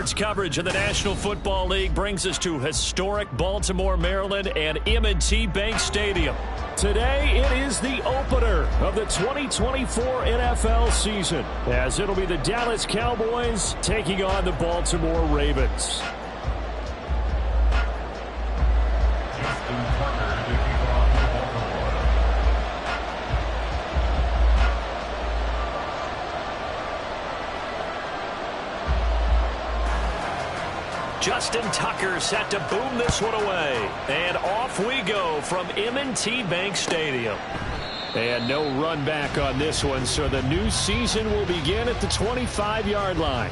Sports coverage of the National Football League brings us to historic Baltimore, Maryland, and M&T Bank Stadium. Today, it is the opener of the 2024 NFL season, as it'll be the Dallas Cowboys taking on the Baltimore Ravens. Justin Tucker set to boom this one away. And off we go from M&T Bank Stadium. And no run back on this one, so the new season will begin at the 25-yard line.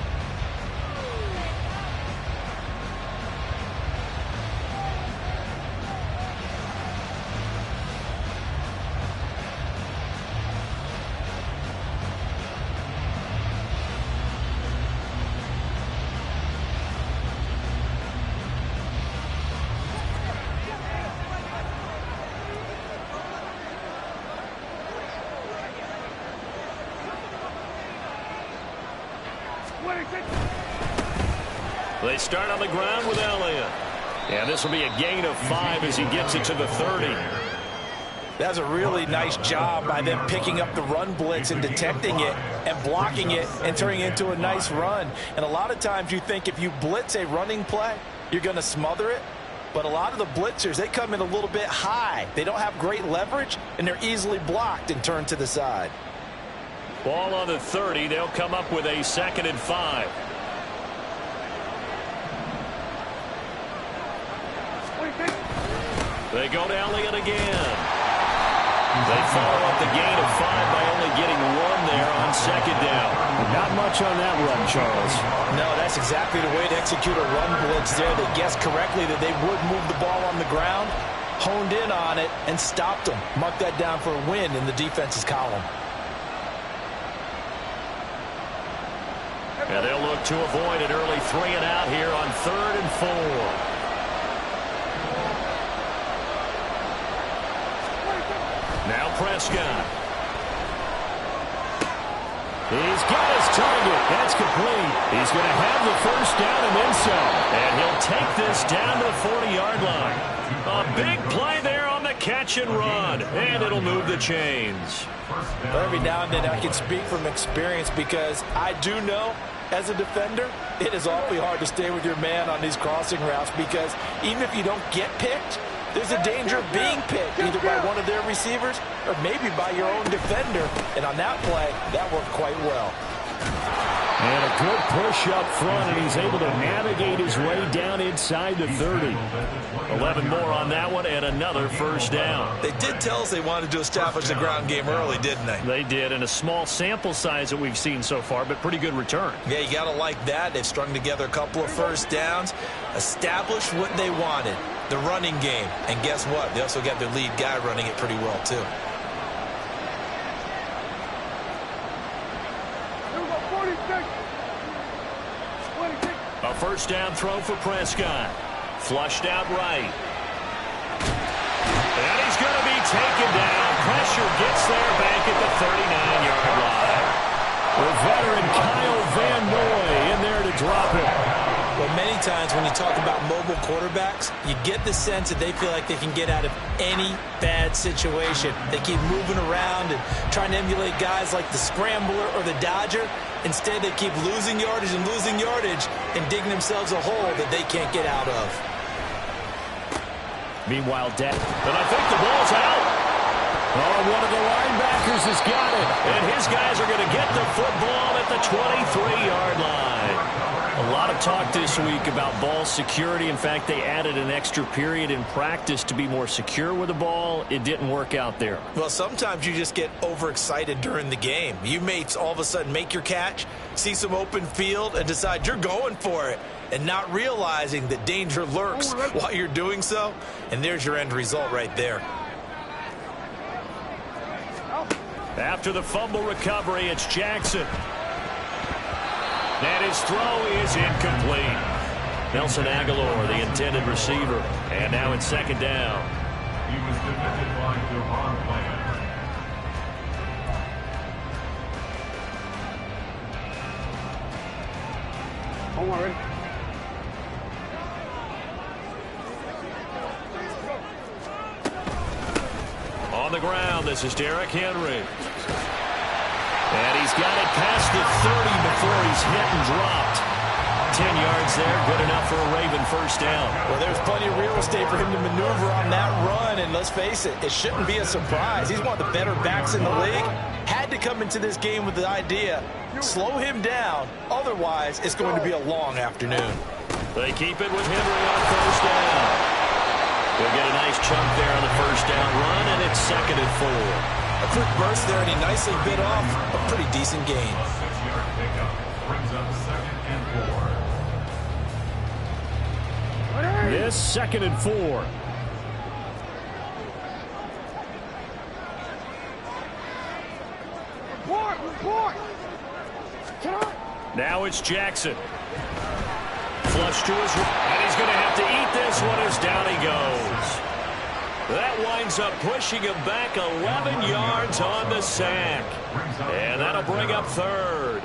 They start on the ground with Elliott. And this will be a gain of 5 as he gets it to the 30. That's a really nice job by them picking up the run blitz and detecting it and blocking it and turning it into a nice run. And a lot of times you think if you blitz a running play, you're going to smother it. But a lot of the blitzers, they come in a little bit high. They don't have great leverage, and they're easily blocked and turned to the side. Ball on the 30. They'll come up with a 2nd and 5. They go to Elliott again. They follow up the gain of 5 by only getting 1 there on 2nd down. Not much on that run, Charles. No, that's exactly the way to execute a run blitz there. They guessed correctly that they would move the ball on the ground, honed in on it, and stopped them. Mark that down for a win in the defense's column. And they'll look to avoid an early 3 and out here on 3rd and 4. Now Prescott. He's got his target. That's complete. He's going to have the 1st down and then some. And he'll take this down to the 40-yard line. A big play there on the catch and run. And it'll move the chains. Every now and then I can speak from experience because I do know as a defender, it is awfully hard to stay with your man on these crossing routes because even if you don't get picked, there's a danger of being picked either by one of their receivers or maybe by your own defender. And on that play, that worked quite well. And a good push up front, and he's able to navigate his way down inside the 30. 11 more on that one, and another 1st down. They did tell us they wanted to establish the ground game early, didn't they? They did, and a small sample size that we've seen so far, but pretty good return. Yeah, you got to like that. They've strung together a couple of 1st downs, established what they wanted, the running game. And guess what? They also got their lead guy running it pretty well, too. A 1st down throw for Prescott. Flushed out right. And he's going to be taken down. Pressure gets there back at the 39-yard line. The veteran Kyle Van Noy in there to drop it. Well, many times when you talk about mobile quarterbacks, you get the sense that they feel like they can get out of any bad situation. They keep moving around and trying to emulate guys like the Scrambler or the Dodger. Instead, they keep losing yardage and digging themselves a hole that they can't get out of. Meanwhile, and I think the ball's out. Oh, one of the linebackers has got it. And his guys are going to get the football at the 23-yard line. A lot of talk this week about ball security. In fact, they added an extra period in practice to be more secure with the ball. It didn't work out there. Well, sometimes you just get overexcited during the game. You may all of a sudden make your catch, see some open field, and decide you're going for it, and not realizing that danger lurks while you're doing so. And there's your end result right there. After the fumble recovery, it's Jackson. And his throw is incomplete. Nelson Aguilar, the intended receiver. And now it's 2nd down. He was defended by Devon Bland. Home already. On the ground, this is Derrick Henry. And he's got it past the 30 before he's hit and dropped. 10 yards there, good enough for a Raven first down. Well, there's plenty of real estate for him to maneuver on that run, and let's face it, it shouldn't be a surprise. He's one of the better backs in the league. Had to come into this game with the idea, slow him down, otherwise it's going to be a long afternoon. They keep it with Henry on first down. They'll get a nice chunk there on the first down run, and it's 2nd and 4. A quick burst there, and he nicely bit off a pretty decent gain. This 2nd and 4. Report. Now it's Jackson. Flush to his right, and he's going to have to eat this one as down he goes. That winds up pushing him back 11 yards on the sack. And that'll bring up 3rd.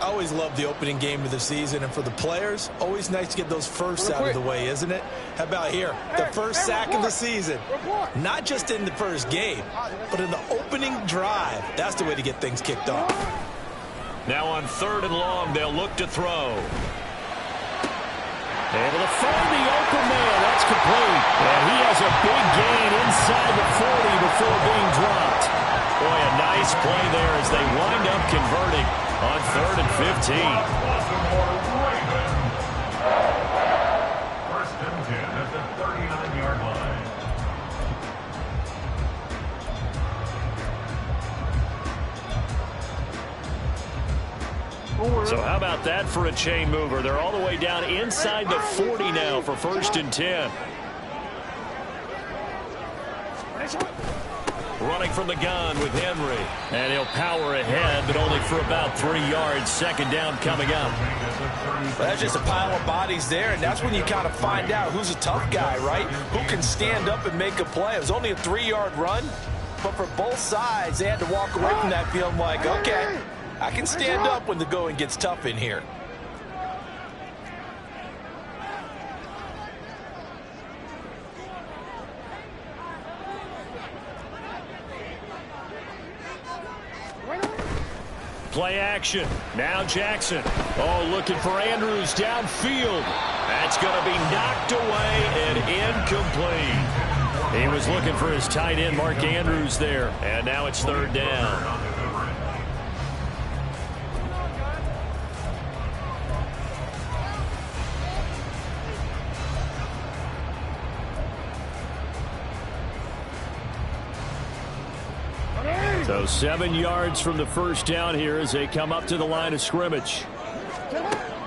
I always love the opening game of the season, and for the players, always nice to get those firsts out of the way, isn't it? How about here? The first sack of the season. Not just in the first game, but in the opening drive. That's the way to get things kicked off. Now on 3rd and long, they'll look to throw. Able to find the open man. That's complete. And he has a big gain inside the 40 before being dropped. Boy, a nice play there as they wind up converting on 3rd and 15. First and 10 at the 39-yard line. So how about that for a chain mover? They're all the way down inside the 40 now for 1st and 10. Running from the gun with Henry. And he'll power ahead, but only for about 3 yards. 2nd down coming up. Well, that's just a pile of bodies there, and that's when you kind of find out who's a tough guy, right? Who can stand up and make a play. It was only a 3-yard run, but for both sides, they had to walk away from that feeling like, okay, I can stand up when the going gets tough in here. Play action. Now Jackson. Oh, looking for Andrews downfield. That's going to be knocked away and incomplete. He was looking for his tight end, Mark Andrews, there. And now it's 3rd down. So 7 yards from the first down here as they come up to the line of scrimmage.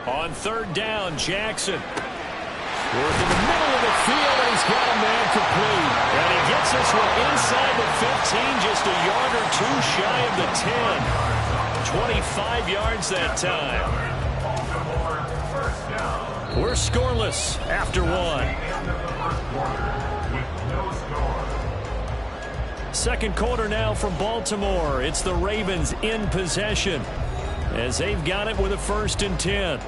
On 3rd down, Jackson. Working the middle of the field, and he's got a man complete. And he gets this one inside the 15, just a yard or 2 shy of the 10. 25 yards that time. We're scoreless after 1. Second quarter now from Baltimore. It's the Ravens in possession as they've got it with a 1st and 10.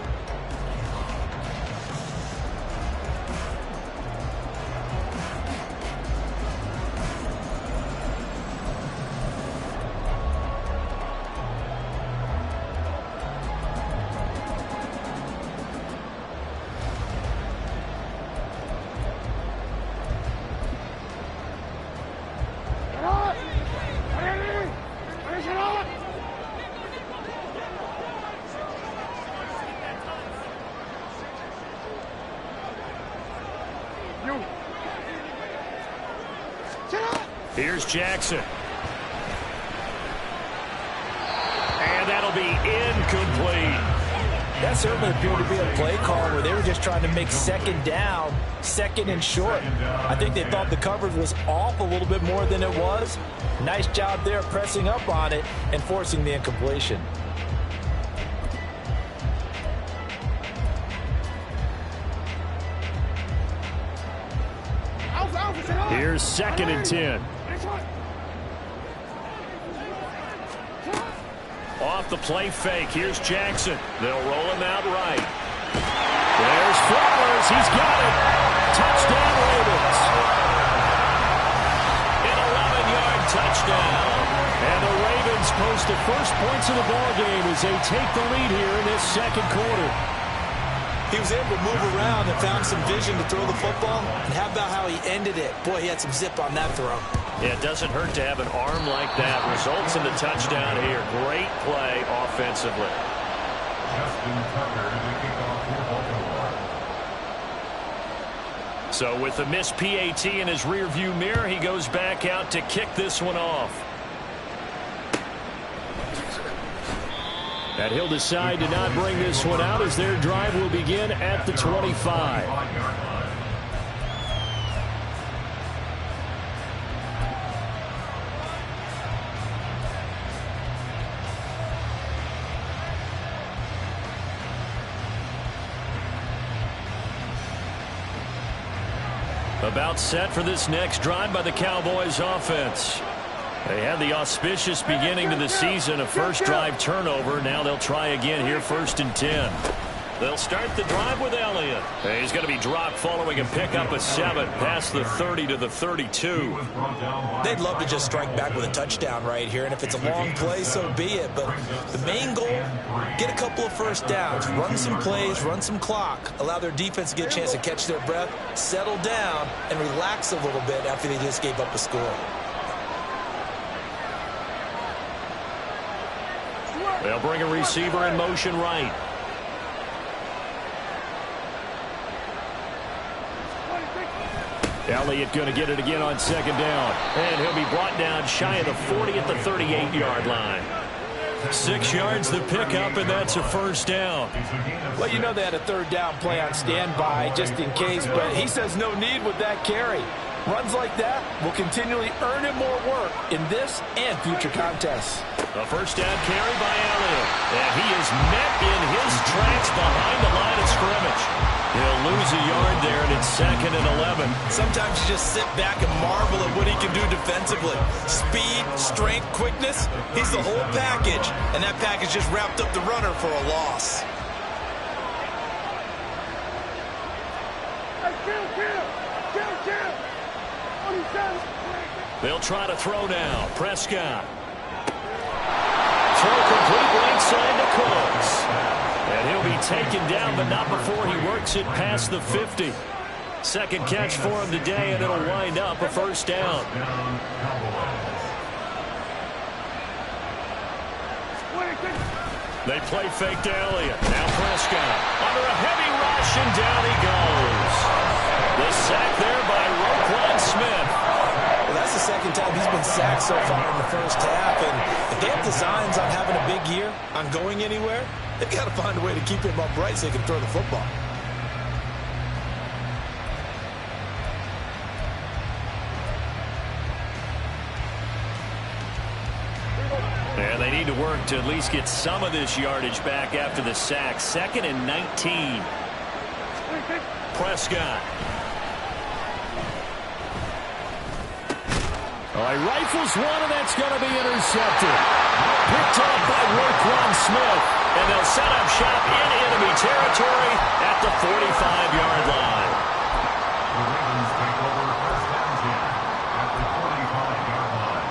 Here's Jackson. And that'll be incomplete. That certainly appeared to be a play call where they were just trying to make 2nd down, 2nd and short. I think they thought the coverage was off a little bit more than it was. Nice job there pressing up on it and forcing the incompletion. Here's 2nd and 10. Off the play fake. Here's Jackson. They'll roll him out right. There's Flowers. He's got it. Touchdown Ravens. An 11-yard the first points of the ball game as they take the lead here in this second quarter. He was able to move around and found some vision to throw the football. And how about how he ended it? Boy, he had some zip on that throw. Yeah, it doesn't hurt to have an arm like that. Results in the touchdown here. Great play offensively. Justin Tucker to kick off for Baltimore. So with the missed PAT in his rearview mirror, he goes back out to kick this one off. And he'll decide to not bring this one out as their drive will begin at the 25. About set for this next drive by the Cowboys offense. They had the auspicious beginning to the season, a first drive turnover. Now they'll try again here, 1st and 10. They'll start the drive with Elliott. He's going to be dropped following a pickup of 7 past the 30 to the 32. They'd love to just strike back with a touchdown right here, and if it's a long play, so be it. But the main goal, get a couple of first downs, run some plays, run some clock, allow their defense to get a chance to catch their breath, settle down, and relax a little bit after they just gave up a score. They'll bring a receiver in motion right. Elliott going to get it again on 2nd down. And he'll be brought down shy of the 40 at the 38-yard line. 6 yards the pickup, and that's a 1st down. Well, you know they had a 3rd down play on standby just in case, but he says no need with that carry. Runs like that will continually earn him more work in this and future contests. A 1st down carry by Elliott. And he is met in his tracks behind the line of scrimmage. He'll lose a yard there, and it's 2nd and 11. Sometimes you just sit back and marvel at what he can do defensively. Speed, strength, quickness, he's the whole package. And that package just wrapped up the runner for a loss. They'll try to throw now. Prescott. Throw complete right side to Cooks. And he'll be taken down, but not before he works it past the 50. 2nd catch for him today, and it'll wind up a 1st down. They play fake to Elliott. Now Prescott under a heavy rush, and down he goes. The sack there by Roquan Smith. Well, that's the 2nd time he's been sacked so far in the 1st half. And if they have designs on having a big year, on going anywhere, they've got to find a way to keep him upright so he can throw the football. And they need to work to at least get some of this yardage back after the sack. 2nd and 19. Prescott. Oh, he rifles one, and that's going to be intercepted. Picked up by Roquan Smith. And they'll set up shop in enemy territory at the 45-yard line. The Ravens take over 1st and 10 at the 45-yard line.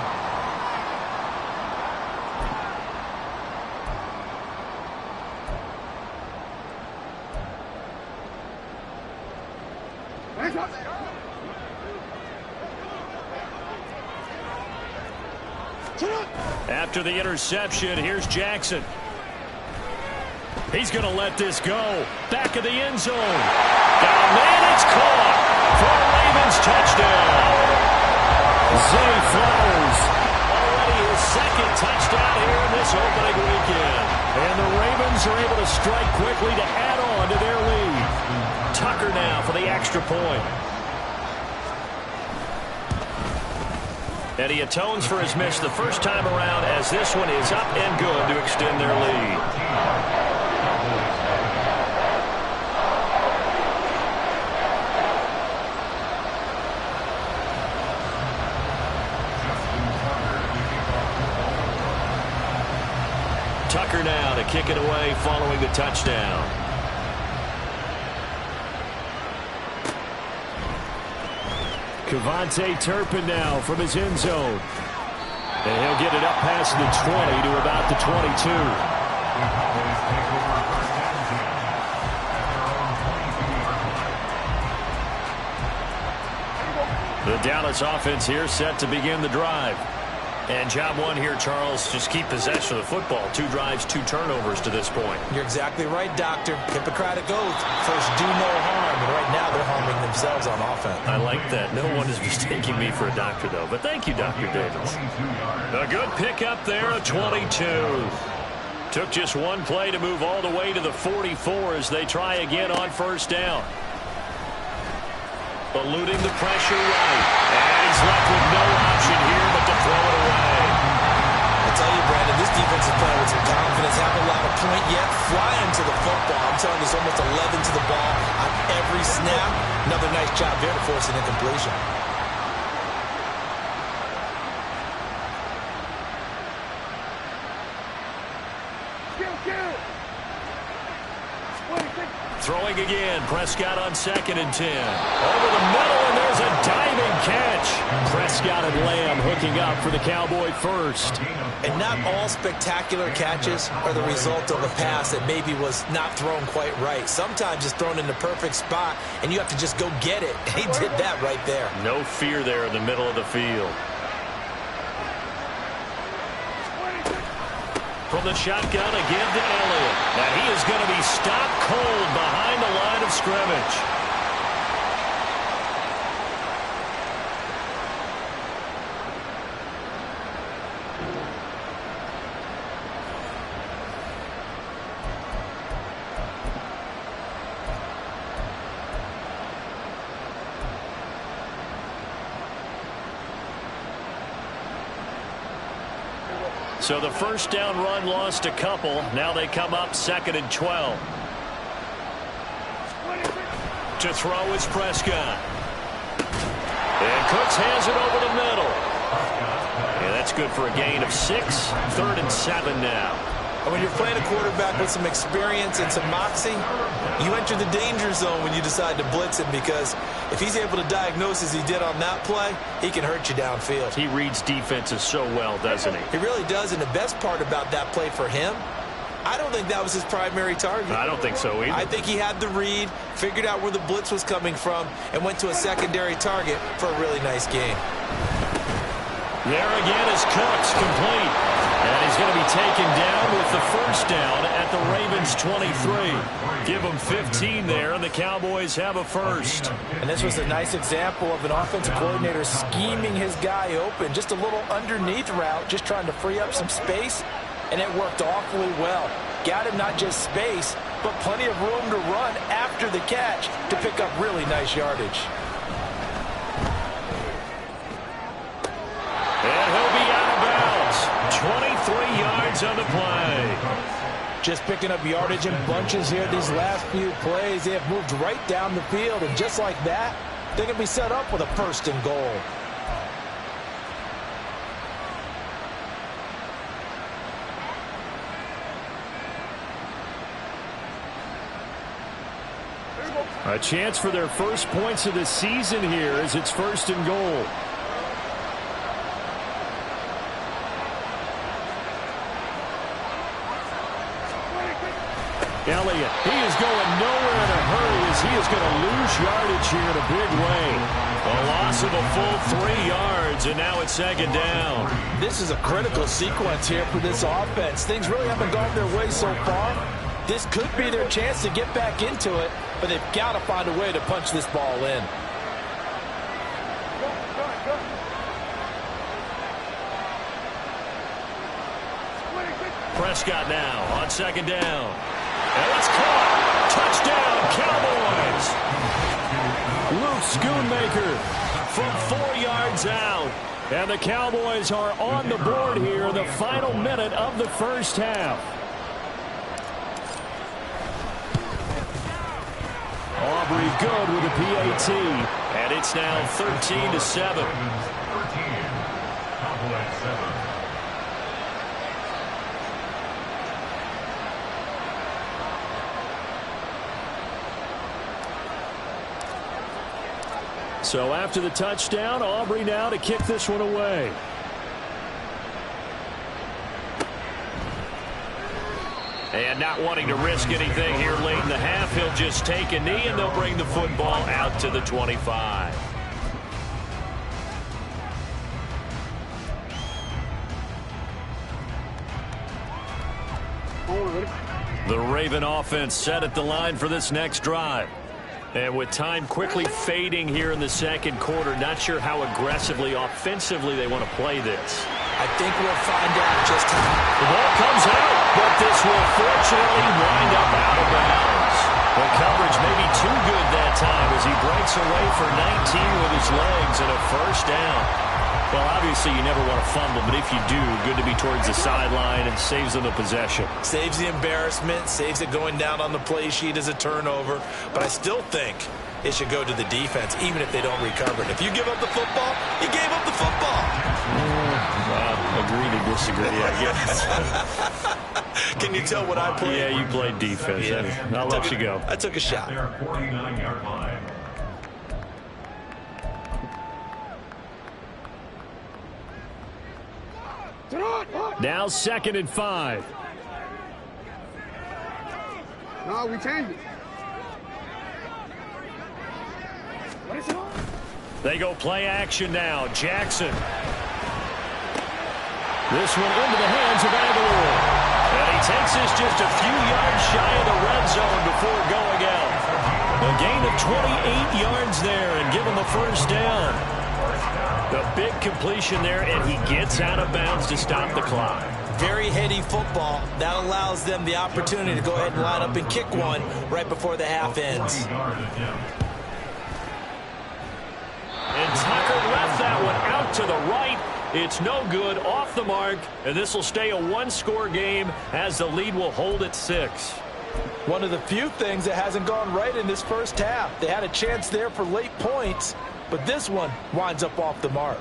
After the interception, here's Jackson. He's going to let this go. Back of the end zone. Got a man, it's caught for a Ravens touchdown. Zay Flowers, already his 2nd touchdown here in this opening weekend. And the Ravens are able to strike quickly to add on to their lead. Tucker now for the extra point. And he atones for his miss the first time around as this one is up and good to extend their lead. Tucker now to kick it away following the touchdown. Kevontae Turpin now from his end zone. And he'll get it up past the 20 to about the 22. The Cowboys take over first and 10 at their own 22-yard line. The Dallas offense here set to begin the drive. And job one here, Charles, just keep possession of the football. 2 drives, 2 turnovers to this point. You're exactly right, Doctor. Hippocratic oath. First, do no harm. And right now, they're harming themselves on offense. I like that. No one is mistaking me for a doctor, though. But thank you, Dr. Davis. A good pickup there, a 22. Took just one play to move all the way to the 44 as they try again on first down. Eluding the pressure right. And he's left with no option here but to throw it away. I tell you, Brandon, this defense is playing with some confidence. Haven't allowed a point yet. Flying to the football. I'm telling you, it's almost 11 to the ball on every snap. Another nice job there to force an incompletion. Throwing again. Prescott on 2nd and 10. Over the middle, and there's a diving catch. Prescott and Lamb hooking up for the Cowboy first. And not all spectacular catches are the result of a pass that maybe was not thrown quite right. Sometimes it's thrown in the perfect spot, and you have to just go get it. And he did that right there. No fear there in the middle of the field. From the shotgun again to Elliott. And he is going to be stopped cold behind the line of scrimmage. So the first down run lost a couple. Now they come up 2nd and 12. To throw is Prescott. And Cooks has it over the middle. Yeah, that's good for a gain of 6. 3rd and 7 now. And when you're playing a quarterback with some experience and some moxie, you enter the danger zone when you decide to blitz him, because if he's able to diagnose as he did on that play, he can hurt you downfield. He reads defenses so well, doesn't he? He really does, and the best part about that play for him, I don't think that was his primary target. I don't think so either. I think he had the read, figured out where the blitz was coming from, and went to a secondary target for a really nice game. There again is Cooks, complete. And he's going to be taken down with the first down at the Ravens 23. Give them 15 there, and the Cowboys have a first. And this was a nice example of an offensive coordinator scheming his guy open. Just a little underneath route, just trying to free up some space, and it worked awfully well. Got him not just space, but plenty of room to run after the catch to pick up really nice yardage. And he'll be out of bounds. 23 yards on the play. Just picking up yardage in bunches here these last few plays. They have moved right down the field, and just like that, they're going to be set up with a 1st and goal. A chance for their first points of the season here as it's 1st and goal. Elliott, he is going nowhere in a hurry as he is going to lose yardage here in a big way. A loss of a full 3 yards, and now it's 2nd down. This is a critical sequence here for this offense. Things really haven't gone their way so far. This could be their chance to get back into it, but they've got to find a way to punch this ball in. Prescott now on 2nd down. And it's caught. Touchdown, Cowboys. Luke Schoonmaker from 4 yards out. And the Cowboys are on the board here in the final minute of the first half. Aubrey good with a PAT. And it's now 13-7. 13. Cowboys 7. So after the touchdown, Aubrey now to kick this one away. And not wanting to risk anything here late in the half, he'll just take a knee, and they'll bring the football out to the 25. The Raven offense set at the line for this next drive. And with time quickly fading here in the second quarter, not sure how aggressively, offensively they want to play this. I think we'll find out just how. The ball comes out, but this will fortunately wind up out of bounds. The coverage may be too good that time as he breaks away for 19 with his legs and a first down. Well, obviously you never want to fumble, but if you do, good to be towards the sideline and saves them the possession. Saves the embarrassment, saves it going down on the play sheet as a turnover. But I still think it should go to the defense, even if they don't recover it. If you give up the football, you gave up the football. Agree to disagree, I guess. Can you tell what I played? Yeah, you played defense. Yeah. I'll let you go. I took a shot. Their 49-yard line. Now 2nd and 5. No, we changed it. They go play action now. Jackson. This one into the hands of Aguilar. And he takes this just a few yards shy of the red zone before going out. A gain of 28 yards there and give him a first down. The big completion there, and he gets out of bounds to stop the clock. Very heady football. That allows them the opportunity to go ahead and line up and kick one right before the half ends. And Tucker left that one out to the right. It's no good, off the mark, and this will stay a one-score game as the lead will hold at 6. One of the few things that hasn't gone right in this first half. They had a chance there for late points, but this one winds up off the mark.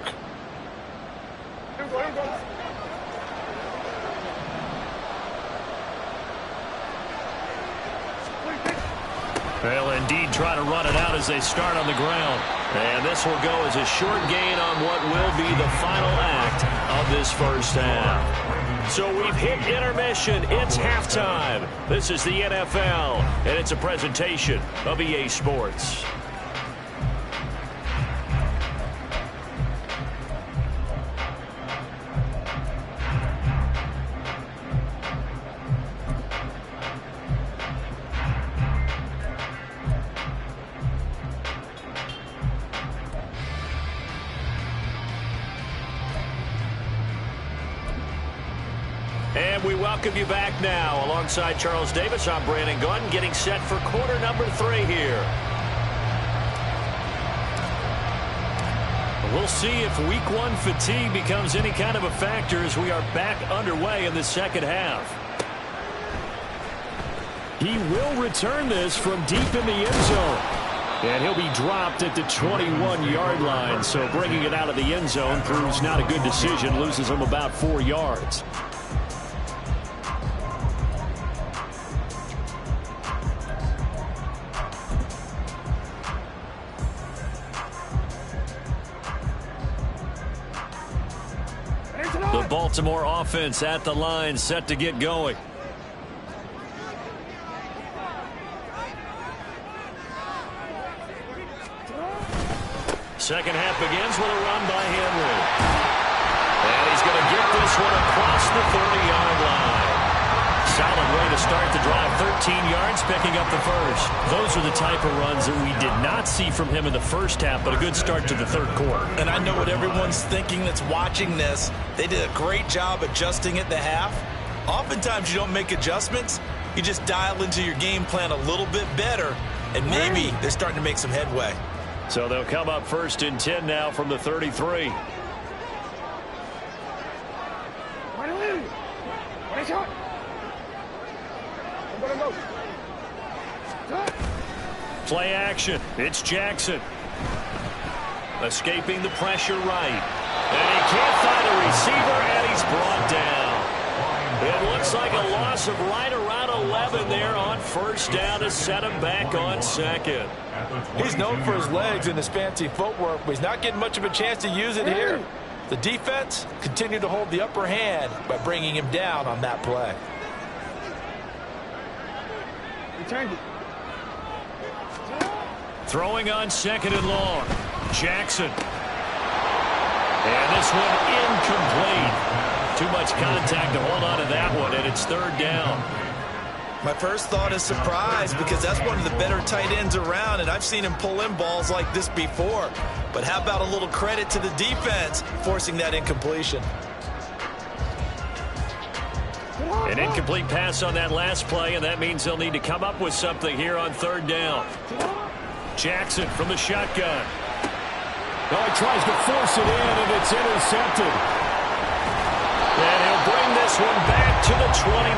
They'll indeed try to run it out as they start on the ground. And this will go as a short gain on what will be the final act of this first half. So we've hit intermission. It's halftime. This is the NFL, and it's a presentation of EA Sports. And we welcome you back now. Alongside Charles Davis, I'm Brandon Gunn, getting set for quarter number 3 here. We'll see if week 1 fatigue becomes any kind of a factor as we are back underway in the second half. He will return this from deep in the end zone. And he'll be dropped at the 21-yard line. So bringing it out of the end zone proves not a good decision. Loses him about 4 yards. The Baltimore offense at the line, set to get going. Second half begins with a run by Henry. And he's going to get this one across the 30-yard line. Solid way to start the drive. 13 yards, picking up the first. Those are the type of runs that we did not see from him in the first half, but a good start to the third quarter. And I know what everyone's thinking that's watching this. They did a great job adjusting at the half. Oftentimes you don't make adjustments. You just dial into your game plan a little bit better, and maybe they're starting to make some headway. So they'll come up 1st and 10 now from the 33. Play action. It's Jackson. Escaping the pressure right. And he can't find a receiver, and he's brought down. It looks like a loss of right around 11 there on first down to set him back on second. He's known for his legs and his fancy footwork, but he's not getting much of a chance to use it here. The defense continued to hold the upper hand by bringing him down on that play. We change it. Throwing on 2nd and long. Jackson. And this one incomplete. Too much contact to hold on to that one, and it's 3rd down. My first thought is surprise, because that's one of the better tight ends around, and I've seen him pull in balls like this before. But how about a little credit to the defense forcing that incompletion? An incomplete pass on that last play, and that means they'll need to come up with something here on 3rd down. Jackson from the shotgun. Oh, he tries to force it in, and it's intercepted. And he'll bring this one back to the 29.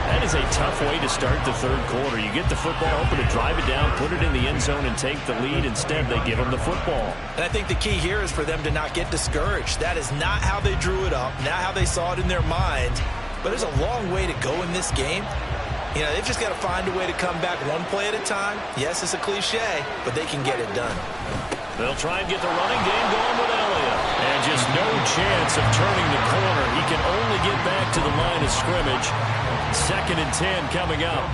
That is a tough way to start the 3rd quarter. You get the football, hoping to drive it down, put it in the end zone, and take the lead. Instead, they give them the football. And I think the key here is for them to not get discouraged. That is not how they drew it up, not how they saw it in their mind. But there's a long way to go in this game. You know, they've just got to find a way to come back one play at a time. Yes, it's a cliche, but they can get it done. They'll try and get the running game going with Elliott. And just no chance of turning the corner. He can only get back to the line of scrimmage. 2nd and 10 coming up.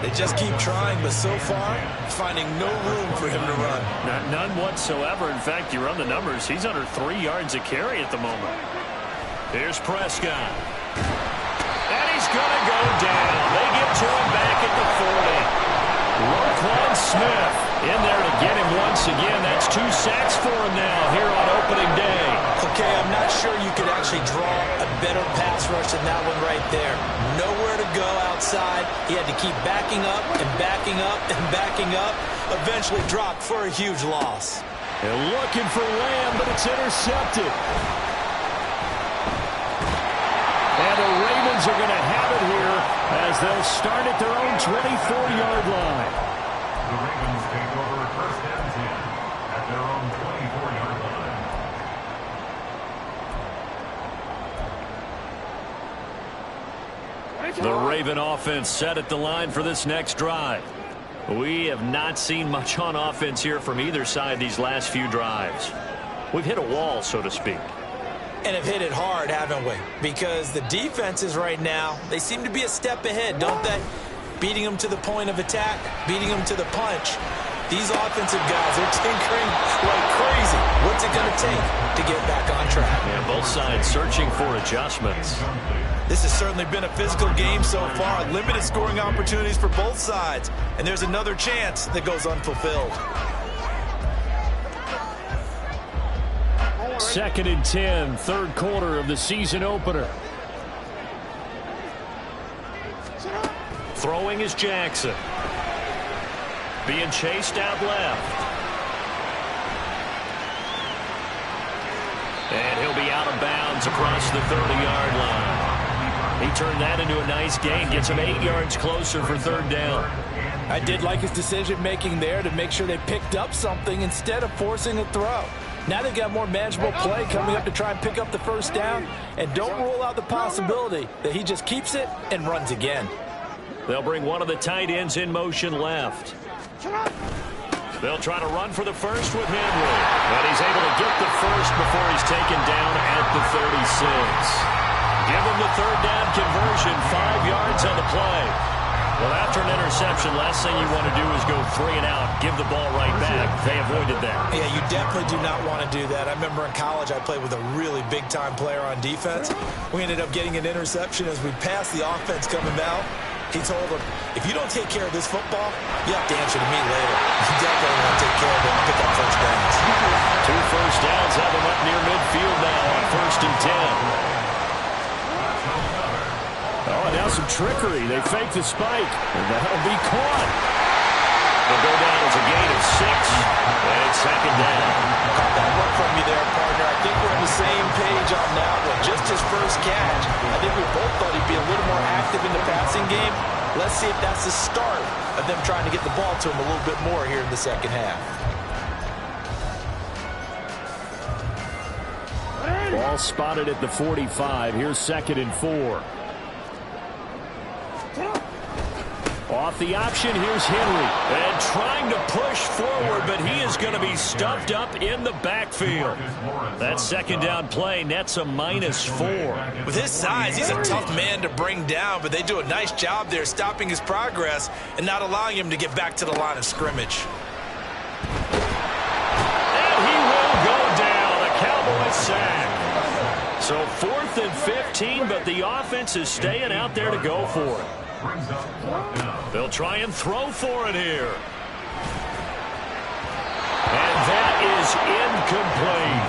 They just keep trying, but so far, finding no room for him to run. None whatsoever. In fact, you run the numbers. He's under 3 yards a carry at the moment. Here's Prescott. And he's going to go down. They get to him back at the 40. Roquan Smith in there to get him once again. That's 2 sacks for him now here on opening day. Okay, I'm not sure you could actually draw a better pass rush than that one right there. Nowhere to go outside. He had to keep backing up and backing up and backing up. Eventually dropped for a huge loss. They're looking for Lamb, but it's intercepted. And the Ravens are going to have it here as they'll start at their own 24-yard line. The Ravens take over 1st and 10 at their own 24-yard line. The Raven offense set at the line for this next drive. We have not seen much on offense here from either side these last few drives. We've hit a wall, so to speak. And have hit it hard, haven't we? Because the defenses right now, they seem to be a step ahead, don't they? Beating them to the point of attack, beating them to the punch. These offensive guys are tinkering like crazy. What's it going to take to get back on track? Yeah, both sides searching for adjustments. This has certainly been a physical game so far. Limited scoring opportunities for both sides. And there's another chance that goes unfulfilled. 2nd and 10, 3rd quarter of the season opener. Throwing is Jackson. Being chased out left. And he'll be out of bounds across the 30-yard line. He turned that into a nice gain. Gets him 8 yards closer for 3rd down. I did like his decision-making there to make sure they picked up something instead of forcing a throw. Now they've got more manageable play coming up to try and pick up the 1st down. And don't rule out the possibility that he just keeps it and runs again. They'll bring one of the tight ends in motion left. They'll try to run for the first with Henry. But he's able to get the first before he's taken down at the 36. Give him the 3rd down conversion, 5 yards on the play. Well, after an interception, last thing you want to do is go 3 and out, give the ball right back. They avoided that. Yeah, you definitely do not want to do that. I remember in college I played with a really big-time player on defense. We ended up getting an interception as we passed the offense coming out. He told him, if you don't take care of this football, you have to answer to me later. You definitely want to take care of it and pick up 1st downs. 2 first downs have him up near midfield now on 1st and 10. Oh, now some trickery. They fake the spike, and that'll be caught. They'll go down as a gain of 6, and it's 2nd down. Caught that one from you there, partner. I think we're on the same page on that one. Just his first catch. I think we both thought he'd be a little more active in the passing game. Let's see if that's the start of them trying to get the ball to him a little bit more here in the 2nd half. Ball spotted at the 45. Here's 2nd and 4. Off the option, here's Henry. And trying to push forward, but he is going to be stuffed up in the backfield. That second down play nets a -4. With his size, he's a tough man to bring down, but they do a nice job there stopping his progress and not allowing him to get back to the line of scrimmage. And he will go down. A Cowboys sack. So 4th and 15, but the offense is staying out there to go for it. They'll try and throw for it here. And that is incomplete.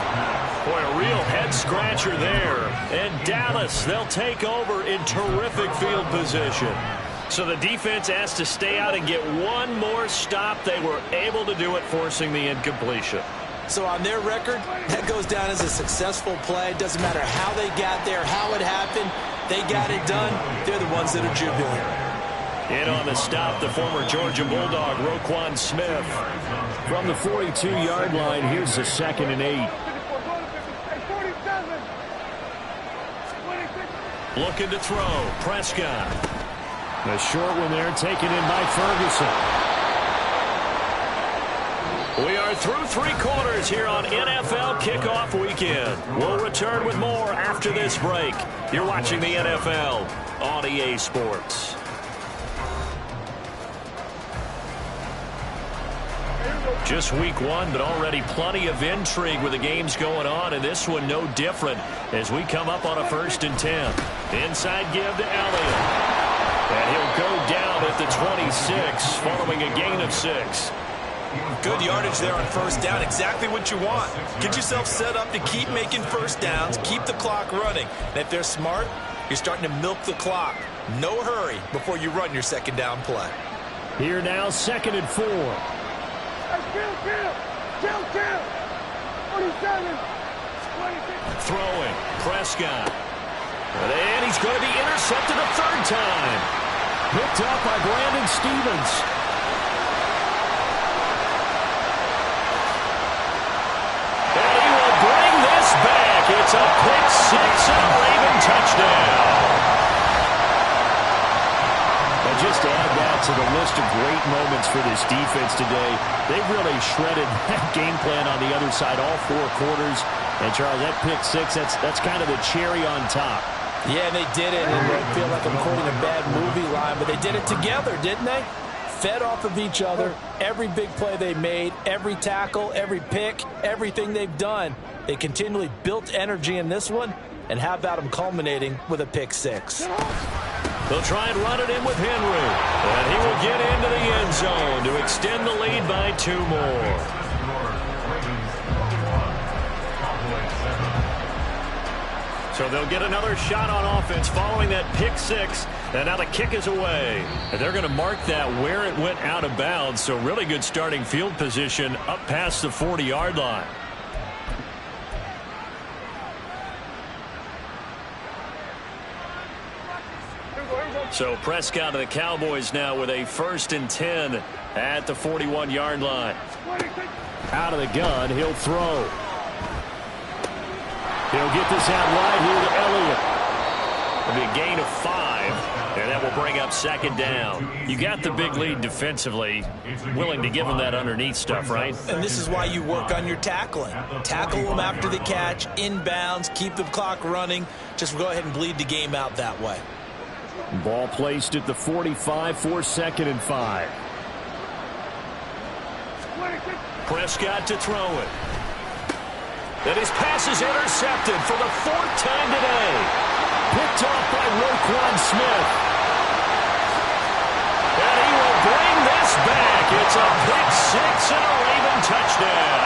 Boy, a real head-scratcher there. And Dallas, they'll take over in terrific field position. So the defense asked to stay out and get one more stop. They were able to do it, forcing the incompletion. So on their record, that goes down as a successful play. It doesn't matter how they got there, how it happened. They got it done. They're the ones that are jubilant. In on the stop, the former Georgia Bulldog, Roquan Smith. From the 42-yard line, here's the 2nd and 8. Looking to throw. Prescott. A short one there, taken in by Ferguson. We are through 3 quarters here on NFL Kickoff Weekend. We'll return with more after this break. You're watching the NFL on EA Sports. Just week 1, but already plenty of intrigue with the games going on, and this one no different as we come up on a 1st and 10. Inside give to Elliott. And he'll go down at the 26 following a gain of 6. Good yardage there on 1st down. Exactly what you want. Get yourself set up to keep making 1st downs, keep the clock running. And if they're smart, you're starting to milk the clock. No hurry before you run your 2nd down play. Here now, 2nd and 4. Kill. 47. Throwing. Prescott. And he's going to be intercepted a 3rd time. Picked up by Brandon Stevens. And he will bring this back. It's a pick 6 and a Raven touchdown. And just to add that to the list of great moments for this defense today, they really shredded that game plan on the other side all 4 quarters. And, Charles, that pick 6, that's kind of the cherry on top. Yeah, and they did it, and I feel like I'm quoting a bad movie line, but they did it together, didn't they? Fed off of each other, every big play they made, every tackle, every pick, everything they've done. They continually built energy in this one, and how about them culminating with a pick 6? They'll try and run it in with Henry, and he will get into the end zone to extend the lead by 2 more. So they'll get another shot on offense following that pick 6. And now the kick is away. And they're going to mark that where it went out of bounds. So really good starting field position up past the 40-yard line. So Prescott and the Cowboys now with a 1st and 10 at the 41-yard line. Out of the gun, he'll throw. He'll get this out wide here to Elliott. It'll be a gain of 5, and that will bring up 2nd down. You got the big lead defensively, willing to give them that underneath stuff, right? And this is why you work on your tackling. Tackle them after the catch, inbounds, keep the clock running. Just go ahead and bleed the game out that way. Ball placed at the 45 for 2nd and 5. Prescott to throw it. And his pass is intercepted for the 4th time today. Picked off by Roquan Smith. And he will bring this back. It's a pick 6 and a Raven touchdown.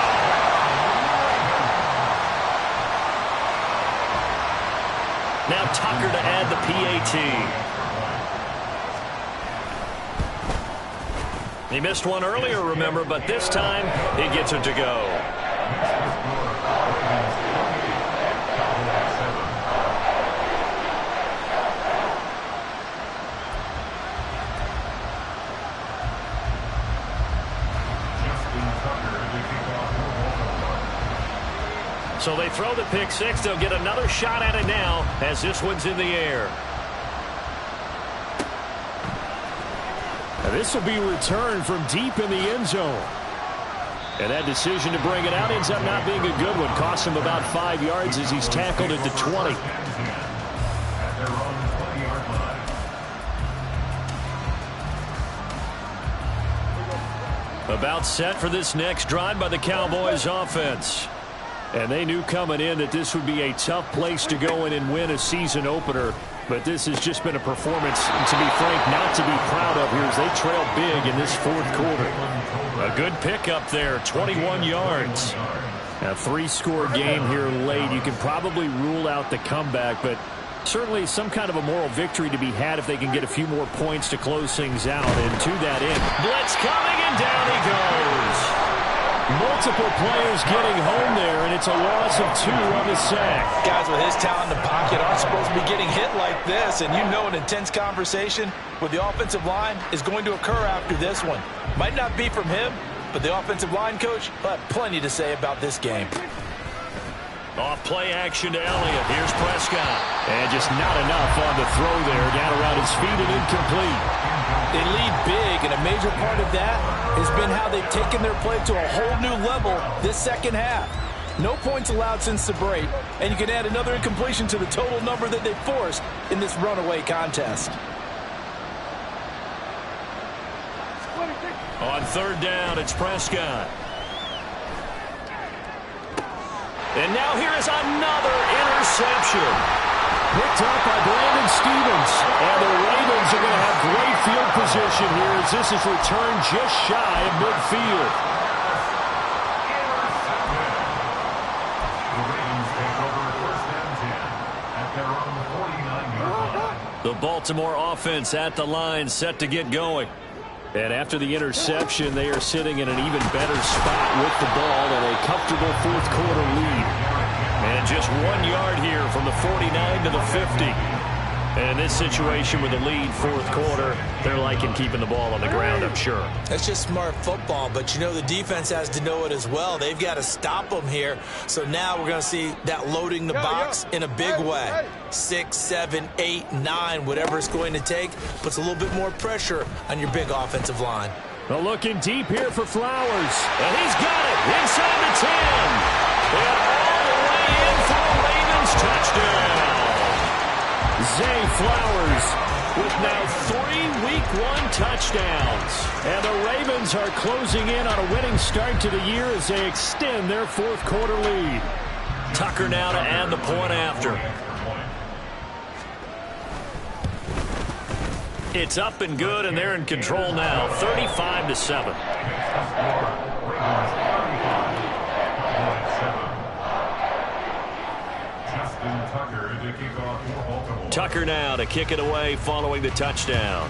Now Tucker to add the PAT. He missed one earlier, remember, but this time he gets it to go. So they throw the pick 6. They'll get another shot at it now as this one's in the air. This will be returned from deep in the end zone. And that decision to bring it out ends up not being a good one. Costs him about 5 yards as he's tackled at the 20. About set for this next drive by the Cowboys offense. And they knew coming in that this would be a tough place to go in and win a season opener. But this has just been a performance, to be frank, not to be proud of here as they trail big in this fourth quarter. A good pickup there, 21 yards. A 3-score game here late. You can probably rule out the comeback, but certainly some kind of a moral victory to be had if they can get a few more points to close things out. And to that end, blitz coming, and down he goes. Multiple players getting home there, and it's a loss of 2 on the sack. Guys with his talent in the pocket aren't supposed to be getting hit like this, and you know an intense conversation with the offensive line is going to occur after this one. Might not be from him, but the offensive line coach will have plenty to say about this game. Off play action to Elliott. Here's Prescott. And just not enough on the throw there. Down around his feet and incomplete. They lead big, and a major part of that has been how they've taken their play to a whole new level this second half. No points allowed since the break, and you can add another incompletion to the total number that they forced in this runaway contest. On third down, it's Prescott. And now here is another interception. Picked up by Brandon Stevens. And the Ravens are going to have great field position here as this is returned just shy of midfield. The Ravens take over first and 10 at their own 49-yard line. The Baltimore offense at the line, set to get going. And after the interception, they are sitting in an even better spot with the ball and a comfortable fourth quarter lead. And just 1 yard here from the 49 to the 50. And in this situation with the lead fourth quarter, they're liking keeping the ball on the ground, I'm sure. That's just smart football, but you know the defense has to know it as well. They've got to stop them here. So now we're going to see that loading the box in a big way. 6, 7, 8, 9, whatever it's going to take, puts a little bit more pressure on your big offensive line. Well, looking deep here for Flowers. And he's got it inside the 10. And all the way in for a Ravens touchdown. Zay Flowers with now 3 Week 1 touchdowns. And the Ravens are closing in on a winning start to the year as they extend their fourth quarter lead. Tucker now to add the point after. It's up and good, and they're in control now, 35-7. Tucker now to kick it away following the touchdown.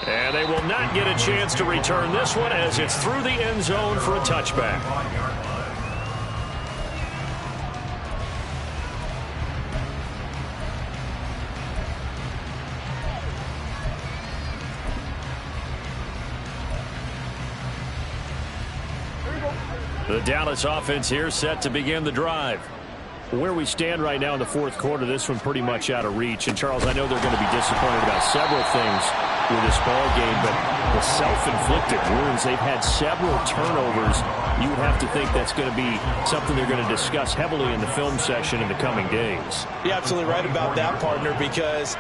And they will not get a chance to return this one as it's through the end zone for a touchback. The Dallas offense here set to begin the drive. Where we stand right now in the fourth quarter, this one pretty much out of reach. And, Charles, I know they're going to be disappointed about several things with this ball game, but the self-inflicted wounds, they've had several turnovers. You would have to think that's going to be something they're going to discuss heavily in the film session in the coming days. You're absolutely right about that, partner, because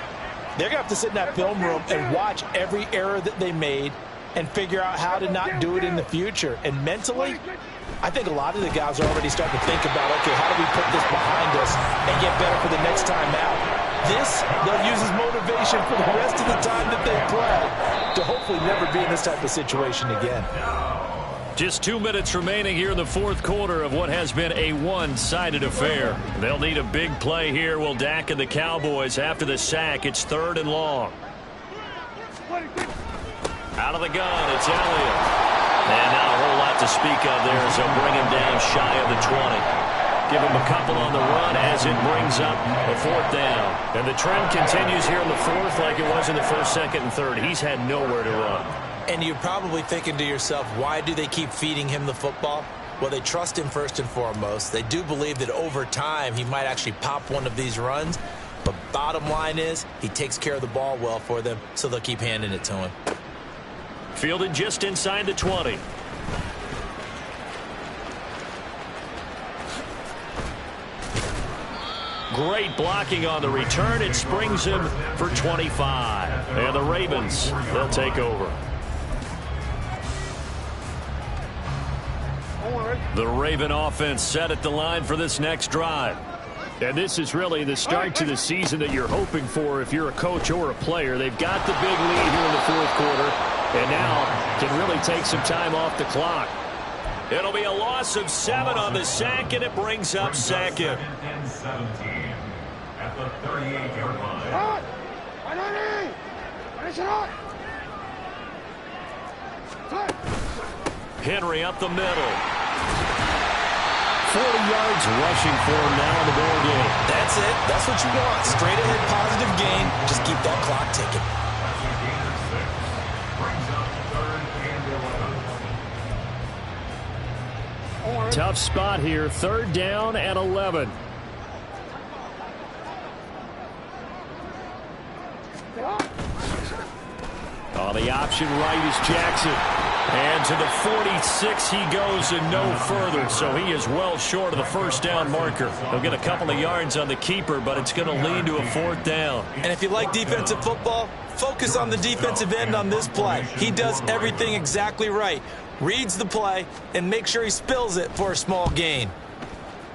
they're going to have to sit in that film room and watch every error that they made and figure out how to not do it in the future. And mentally, I think a lot of the guys are already starting to think about, okay, how do we put this behind us and get better for the next time out? This, they'll use as motivation for the rest of the time that they play to hopefully never be in this type of situation again. Just 2 minutes remaining here in the fourth quarter of what has been a one-sided affair. They'll need a big play here. Will Dak and the Cowboys after the sack. It's 3rd and long. Out of the gun, it's Elliott. And not a whole lot to speak of there as they'll bring him down shy of the 20. Give him a couple on the run as it brings up a 4th down. And the trend continues here in the 4th like it was in the 1st, 2nd, and 3rd. He's had nowhere to run. And you're probably thinking to yourself, why do they keep feeding him the football? Well, they trust him first and foremost. They do believe that over time he might actually pop one of these runs. But bottom line is, he takes care of the ball well for them, so they'll keep handing it to him. Fielded just inside the 20. Great blocking on the return. It springs him for 25. And the Ravens, they'll take over. The Raven offense set at the line for this next drive. And this is really the start to the season that you're hoping for if you're a coach or a player. They've got the big lead here in the fourth quarter, and now can really take some time off the clock. It'll be a loss of 7 on the sack, and it brings up second. And 17 at the 38-yard line. Henry up the middle. 40 yards rushing for him now in the ball game. That's it. That's what you want. Straight ahead positive gain. Just keep that clock ticking. That's a gain of 6. Brings up 3rd and 11. Tough spot here. 3rd down and 11. Oh, the option right is Jackson. And to the 46 he goes and no further, so he is well short of the first down marker. He'll get a couple of yards on the keeper, but it's going to lead to a 4th down. And if you like defensive football, focus on the defensive end on this play. He does everything exactly right. Reads the play and makes sure he spills it for a small gain.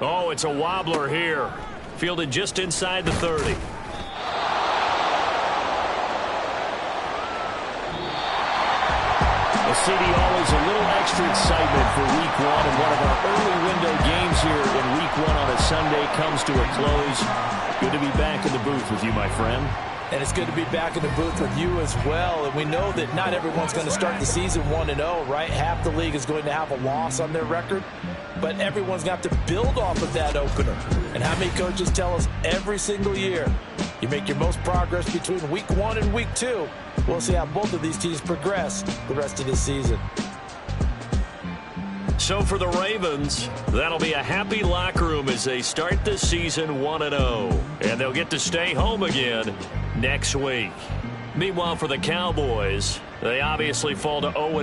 Oh, it's a wobbler here. Fielded just inside the 30. CD, always a little extra excitement for Week 1, and one of our early window games here in Week 1 on a Sunday comes to a close. Good to be back in the booth with you, my friend. And it's good to be back in the booth with you as well. And we know that not everyone's going to start the season 1-0, right? Half the league is going to have a loss on their record. But everyone's got to build off of that opener. And how many coaches tell us every single year, you make your most progress between Week 1 and Week 2. We'll see how both of these teams progress the rest of the season. So for the Ravens, that'll be a happy locker room as they start the season 1-0. And they'll get to stay home again next week. Meanwhile, for the Cowboys, they obviously fall to 0-2.